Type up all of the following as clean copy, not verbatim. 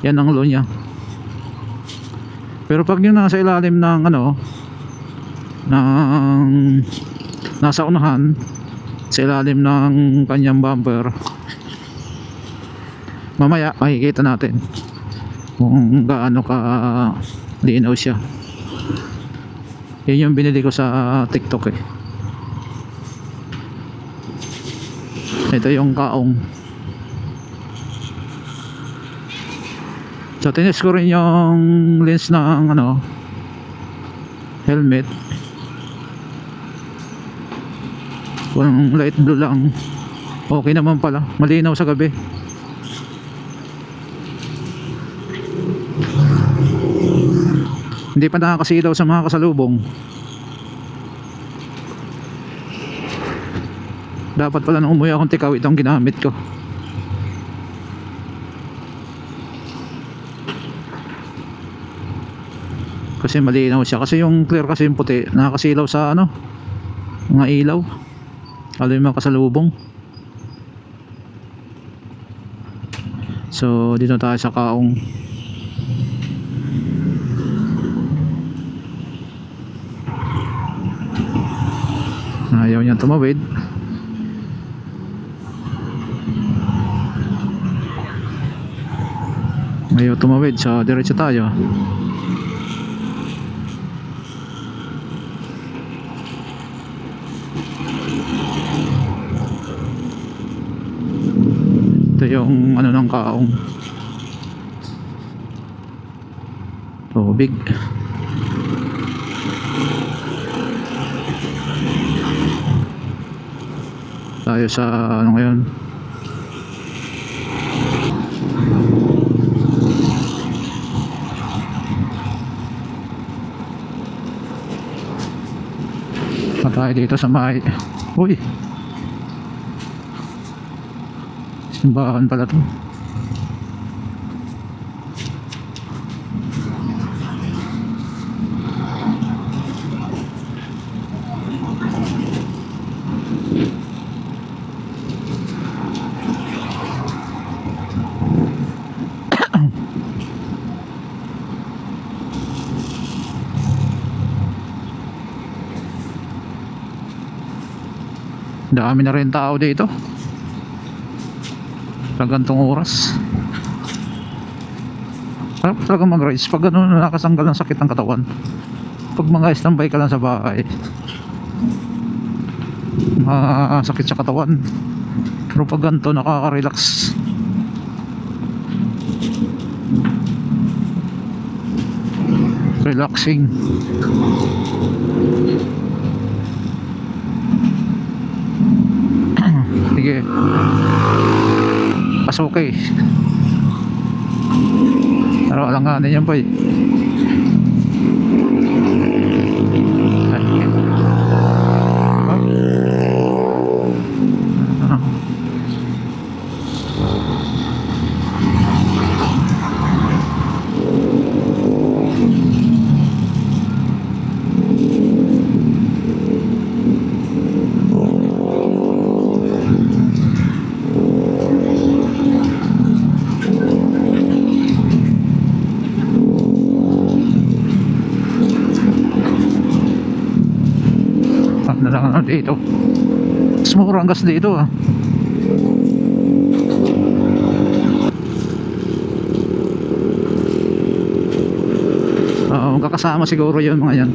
Yan ang low niya. Pero pag yung nasa ilalim ng ano, ng nasa unahan, sa ilalim ng kanyang bumper, mamaya makikita natin kung gaano ka linaw siya. Yun yung binili ko sa TikTok eh. Ito yung kaong. So tinest ko rin yung lens ng ano, helmet. Kung light blue lang, okay naman pala, malinaw sa gabi. Hindi pa nakakasilaw sa mga kasalubong. Dapat pala nung umuwi akong tikaw, itong ginamit ko. Kasi malinaw siya. Kasi yung clear kasi yung puti, nakakasilaw sa ano, mga ilaw, lalo yung mga kasalubong. So dito tayo sa kaong. Ayaw niya tumawid. Ayaw tumawid, so diretso tayo. Ito yung ano ng kaong, tubig. Tayo sa ano ngayon, tayo dito sa may, uy, simbahan pala to. Dami na rin tao dito sa gantong oras. Sarap talaga mag-rides pag ano, nakasanggal ng sakit ng katawan. Pag mga standby ka lang sa bahay, masakit sa katawan. Pero pag ganito, nakaka-relax. Relaxing. Sige, pasok eh. Pero alanganin yan pa eh. Dito mas mura ang gas dito ah. Magkakasama siguro yun mga yan.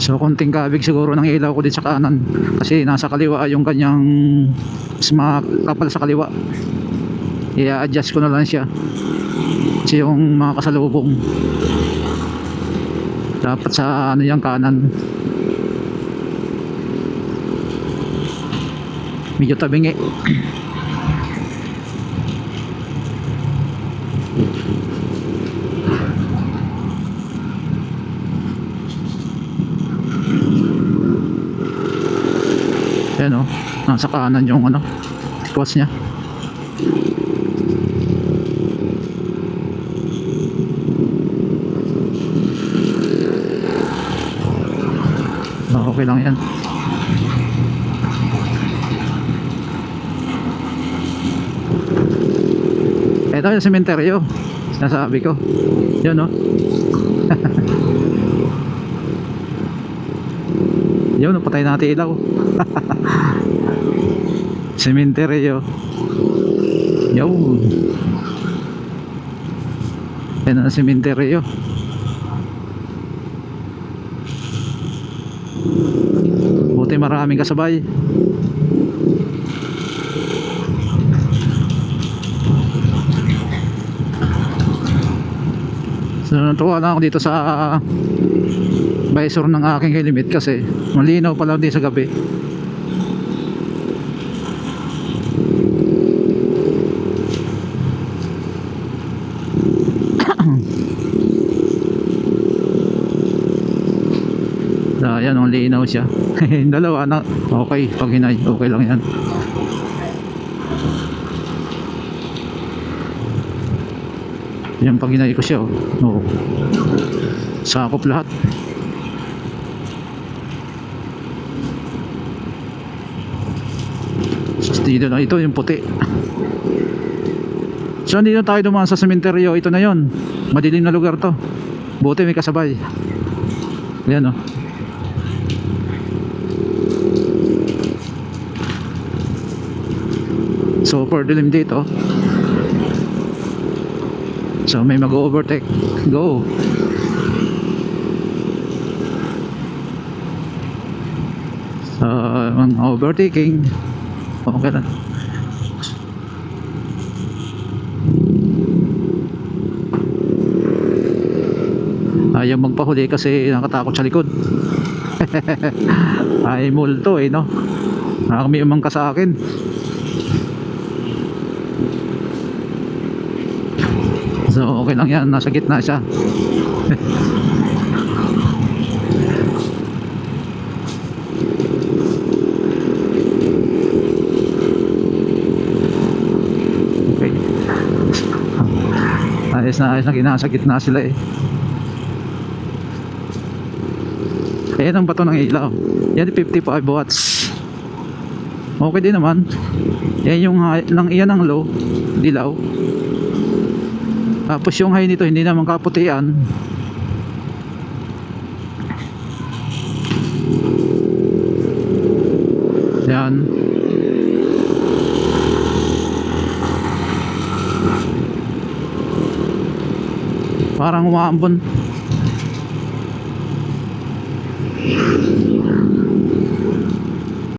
So konting kabig siguro ng ilaw ko din sa kanan, kasi nasa kaliwa yung kanyang mas makapal sa kaliwa. I-adjust ko na lang siya kasi yung mga kasalubong dapat sa ano yung kanan, medyo tabingi. Ayan o, nasa kanan yung ano, tikwas nya. Okay lang yan. Ito yung sementeryo. Sinasabi ko. Yun, no? Yun, patay natin ilaw. Sementeryo. Yun. Yan ang sementeryo. Buti maraming kasabay. So natuwa lang ako dito sa visor ng aking helmet kasi malinaw pala din sa gabi. Ayan, ang linaw siya. Dalawa na. Okay, pag hinay, okay lang yan. Yan, pag hinay ko siya, oh. Sakop lahat. Dito na, ito yung puti. So dito tayo dumaan sa sementeryo. Ito na yon, madilim na lugar to. Buti may kasabay. Ayan, oh. Super dilim dito. So may mag-overtake. Go. Ang overtaking. Okay na. Ayaw magpahuli kasi nakatakot sa likod. Ay multo no. Kami umangka sa akin. So okay lang yan, nasa gitna siya. Okay. Ayos na nasa gitna sila eh. Ayan ang bato ng ilaw. Yan 55 watts. Okay din naman. Yan yung iyan ang low, dilaw. Tapos yung high nito hindi naman kaputian. Yan. Parang umaambon.